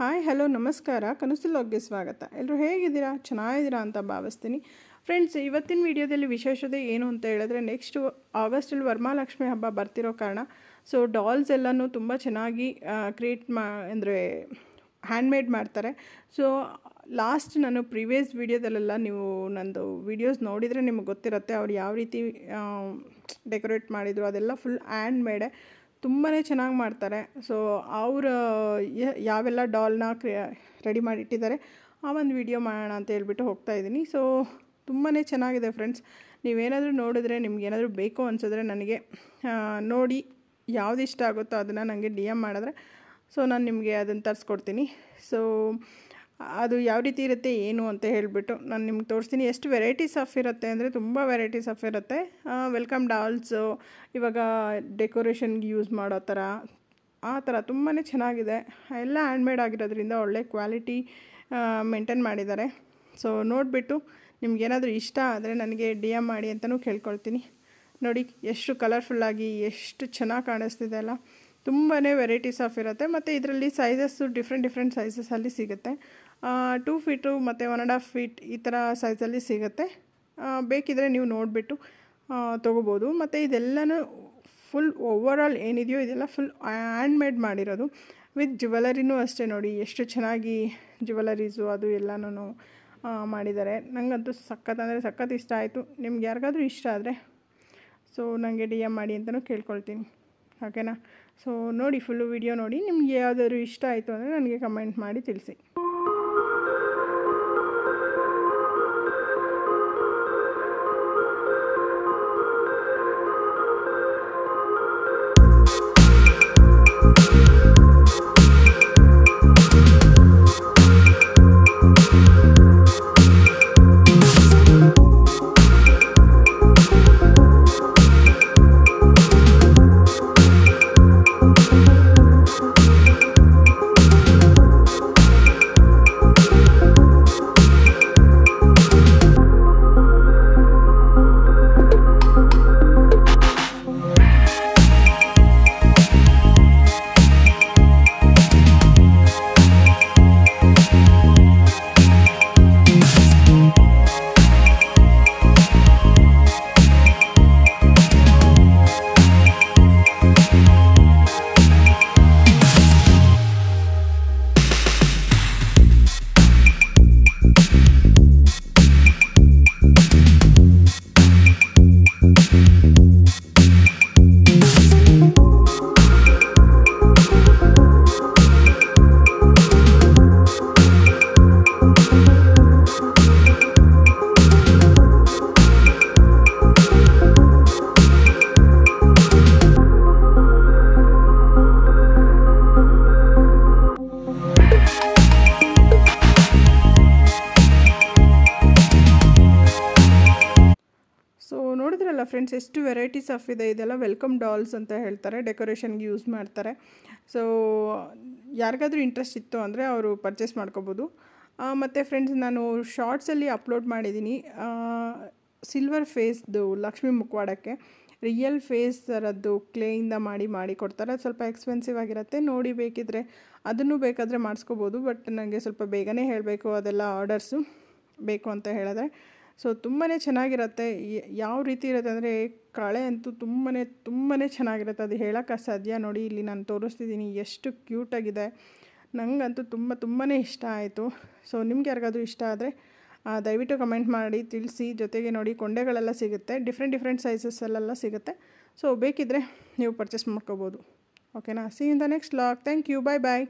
Hi hello ನಮಸ್ಕಾರ ಕನಸು ಲಾಗ್ಗೆ ಸ್ವಾಗತ. ಎಲ್ಲರೂ ಹೇಗಿದ್ದೀರಾ? ಚೆನ್ನಾಗಿದ್ದೀರಾ ಅಂತ ಭಾವಿಸ್ತೀನಿ. ಫ್ರೆಂಡ್ಸ್, ಇವತ್ತಿನ ವಿಡಿಯೋದಲ್ಲಿ ವಿಶೇಷತೆ ಏನು ಅಂತ ಹೇಳಿದ್ರೆ, ನೆಕ್ಸ್ಟು ಆಗಸ್ಟಲ್ಲಿ ವರಮಹಾಲಕ್ಷ್ಮಿ ಹಬ್ಬ ಬರ್ತಿರೋ ಕಾರಣ ಡಾಲ್ಸ್ ಎಲ್ಲನೂ ತುಂಬ ಚೆನ್ನಾಗಿ ಕ್ರಿಯೇಟ್ ಅಂದರೆ ಹ್ಯಾಂಡ್ಮೇಡ್ ಮಾಡ್ತಾರೆ. ಲಾಸ್ಟ್ ನಾನು ಪ್ರೀವಿಯಸ್ ವೀಡಿಯೋದಲ್ಲೆಲ್ಲ ನೀವು ನಂದು ವೀಡಿಯೋಸ್ ನೋಡಿದರೆ ನಿಮಗೆ ಗೊತ್ತಿರುತ್ತೆ ಅವ್ರು ಯಾವ ರೀತಿ ಡೆಕೋರೇಟ್ ಮಾಡಿದರು. ಅದೆಲ್ಲ ಫುಲ್ ಹ್ಯಾಂಡ್ಮೇಡೆ, ತುಂಬಾ ಚೆನ್ನಾಗಿ ಮಾಡ್ತಾರೆ. ಅವರು ಯಾವೆಲ್ಲ ಡಾಲ್ನ ರೆಡಿ ಮಾಡಿಟ್ಟಿದ್ದಾರೆ ಆ ಒಂದು ವಿಡಿಯೋ ಮಾಡೋಣ ಅಂತ ಹೇಳ್ಬಿಟ್ಟು ಹೋಗ್ತಾಯಿದ್ದೀನಿ. ತುಂಬಾ ಚೆನ್ನಾಗಿದೆ ಫ್ರೆಂಡ್ಸ್. ನೀವೇನಾದರೂ ನೋಡಿದ್ರೆ ನಿಮಗೇನಾದರೂ ಬೇಕು ಅನಿಸಿದ್ರೆ ನನಗೆ ನೋಡಿ ಯಾವುದು ಇಷ್ಟ ಆಗುತ್ತೋ ಅದನ್ನು ನನಗೆ ಡಿ ಎಮ್ ಮಾಡಿದ್ರೆ ನಾನು ನಿಮಗೆ ಅದನ್ನು ತರಿಸ್ಕೊಡ್ತೀನಿ. ಅದು ಯಾವ ರೀತಿ ಇರುತ್ತೆ ಏನು ಅಂತ ಹೇಳಿಬಿಟ್ಟು ನಾನು ನಿಮ್ಗೆ ತೋರಿಸ್ತೀನಿ. ಎಷ್ಟು ವೆರೈಟೀಸ್ ಆಫ್ ಇರುತ್ತೆ ಅಂದರೆ ತುಂಬ ವೆರೈಟೀಸ್ ಆಫ್ ಇರುತ್ತೆ. ವೆಲ್ಕಮ್ ಡಾಲ್ಸು, ಇವಾಗ ಡೆಕೋರೇಷನ್ಗೆ ಯೂಸ್ ಮಾಡೋ ಥರ ಆ ಥರ ತುಂಬಾ ಚೆನ್ನಾಗಿದೆ. ಎಲ್ಲ ಹ್ಯಾಂಡ್ಮೇಡ್ ಆಗಿರೋದ್ರಿಂದ ಒಳ್ಳೆ ಕ್ವಾಲಿಟಿ ಮೇಂಟೈನ್ ಮಾಡಿದ್ದಾರೆ. ನೋಡಿಬಿಟ್ಟು ನಿಮ್ಗೇನಾದರೂ ಇಷ್ಟ ಆದರೆ ನನಗೆ ಡಿ ಎಮ್ ಮಾಡಿ ಅಂತಲೂ ಕೇಳ್ಕೊಳ್ತೀನಿ. ನೋಡಿ ಎಷ್ಟು ಕಲರ್ಫುಲ್ಲಾಗಿ ಎಷ್ಟು ಚೆನ್ನಾಗಿ ಕಾಣಿಸ್ತಿದೆ ಅಲ್ಲ. ತುಂಬಾ ವೆರೈಟೀಸ್ ಆಫ್ ಇರುತ್ತೆ. ಮತ್ತು ಇದರಲ್ಲಿ ಸೈಜಸ್ಸು ಡಿಫ್ರೆಂಟ್ ಸೈಜಸಲ್ಲಿ ಸಿಗುತ್ತೆ. 2 ಫೀಟು ಮತ್ತು 1.5 ಫೀಟ್ ಈ ಥರ ಸೈಜಲ್ಲಿ ಸಿಗುತ್ತೆ. ಬೇಕಿದ್ದರೆ ನೀವು ನೋಡಿಬಿಟ್ಟು ತೊಗೋಬೋದು. ಮತ್ತು ಇದೆಲ್ಲನೂ ಫುಲ್ ಓವರಾಲ್ ಏನಿದೆಯೋ ಇದೆಲ್ಲ ಫುಲ್ ಹ್ಯಾಂಡ್ಮೇಡ್ ಮಾಡಿರೋದು. ವಿತ್ ಜ್ಯುವೆಲರಿನೂ ಅಷ್ಟೇ. ನೋಡಿ ಎಷ್ಟು ಚೆನ್ನಾಗಿ ಜ್ಯುವೆಲರೀಸು ಅದು ಎಲ್ಲನೂ ಮಾಡಿದ್ದಾರೆ. ನನಗಂತೂ ಸಖತ್ ಇಷ್ಟ ಆಯಿತು. ನಿಮ್ಗೆ ಯಾರಿಗಾದ್ರೂ ಇಷ್ಟ ಆದರೆ ನನಗೆ ಡಿ ಎಮ್ ಮಾಡಿ ಅಂತಲೂ ಕೇಳ್ಕೊಳ್ತೀನಿ. ಓಕೆನಾ? ನೋಡಿ ಫುಲ್ಲು ವಿಡಿಯೋ ನೋಡಿ. ನಿಮ್ಗೆ ಯಾವುದಾದ್ರು ಇಷ್ಟ ಆಯಿತು ಅಂದರೆ ನನಗೆ ಕಮೆಂಟ್ ಮಾಡಿ ತಿಳಿಸಿ. ನೋಡಿದ್ರಲ್ಲ ಫ್ರೆಂಡ್ಸ್, ಎಷ್ಟು ವೆರೈಟೀಸ್ ಆಫ್ ಇದೆ. ಇದೆಲ್ಲ ವೆಲ್ಕಮ್ ಡಾಲ್ಸ್ ಅಂತ ಹೇಳ್ತಾರೆ, ಡೆಕೋರೇಷನ್ಗೆ ಯೂಸ್ ಮಾಡ್ತಾರೆ. ಯಾರಿಗಾದ್ರೂ ಇಂಟ್ರೆಸ್ಟ್ ಇತ್ತು ಅಂದರೆ ಅವರು ಪರ್ಚೇಸ್ ಮಾಡ್ಕೋಬೋದು. ಮತ್ತು ಫ್ರೆಂಡ್ಸ್, ನಾನು ಶಾರ್ಟ್ಸಲ್ಲಿ ಅಪ್ಲೋಡ್ ಮಾಡಿದ್ದೀನಿ ಸಿಲ್ವರ್ ಫೇಸ್ದು ಲಕ್ಷ್ಮೀ ಮುಖವಾಡಕ್ಕೆ ರಿಯಲ್ ಫೇಸ್ ಥರದ್ದು ಕ್ಲೇಯಿಂದ ಮಾಡಿ ಕೊಡ್ತಾರೆ. ಅದು ಸ್ವಲ್ಪ ಎಕ್ಸ್ಪೆನ್ಸಿವ್ ಆಗಿರುತ್ತೆ. ನೋಡಿ ಬೇಕಿದ್ದರೆ ಅದನ್ನು ಬೇಕಾದರೆ ಮಾಡಿಸ್ಕೋಬೋದು. ಬಟ್ ನನಗೆ ಸ್ವಲ್ಪ ಬೇಗನೆ ಹೇಳಬೇಕು ಅದೆಲ್ಲ ಆರ್ಡರ್ಸು ಬೇಕು ಅಂತ ಹೇಳಿದ್ರೆ. ತುಂಬಾ ಚೆನ್ನಾಗಿರುತ್ತೆ. ಯಾವ ರೀತಿ ಇರುತ್ತೆ ಅಂದರೆ ಕಳೆ ಅಂತೂ ತುಂಬಾ ಚೆನ್ನಾಗಿರುತ್ತೆ. ಅದು ಹೇಳೋಕ್ಕೆ ಸಾಧ್ಯ. ನೋಡಿ ಇಲ್ಲಿ ನಾನು ತೋರಿಸ್ತಿದ್ದೀನಿ ಎಷ್ಟು ಕ್ಯೂಟಾಗಿದೆ. ನನಗಂತೂ ತುಂಬಾ ಇಷ್ಟ ಆಯಿತು. ನಿಮ್ಗೆ ಯಾರಿಗಾದ್ರೂ ಇಷ್ಟ ಆದರೆ ದಯವಿಟ್ಟು ಕಮೆಂಟ್ ಮಾಡಿ ತಿಳಿಸಿ. ಜೊತೆಗೆ ನೋಡಿ ಕೊಂಡೆಗಳೆಲ್ಲ ಸಿಗುತ್ತೆ, ಡಿಫ್ರೆಂಟ್ ಸೈಜಸ್ಸಲ್ಲೆಲ್ಲ ಸಿಗುತ್ತೆ. ಬೇಕಿದ್ದರೆ ನೀವು ಪರ್ಚೇಸ್ ಮಾಡ್ಕೋಬೋದು. ಓಕೆನಾ? See in the next vlog. Thank you. Bye.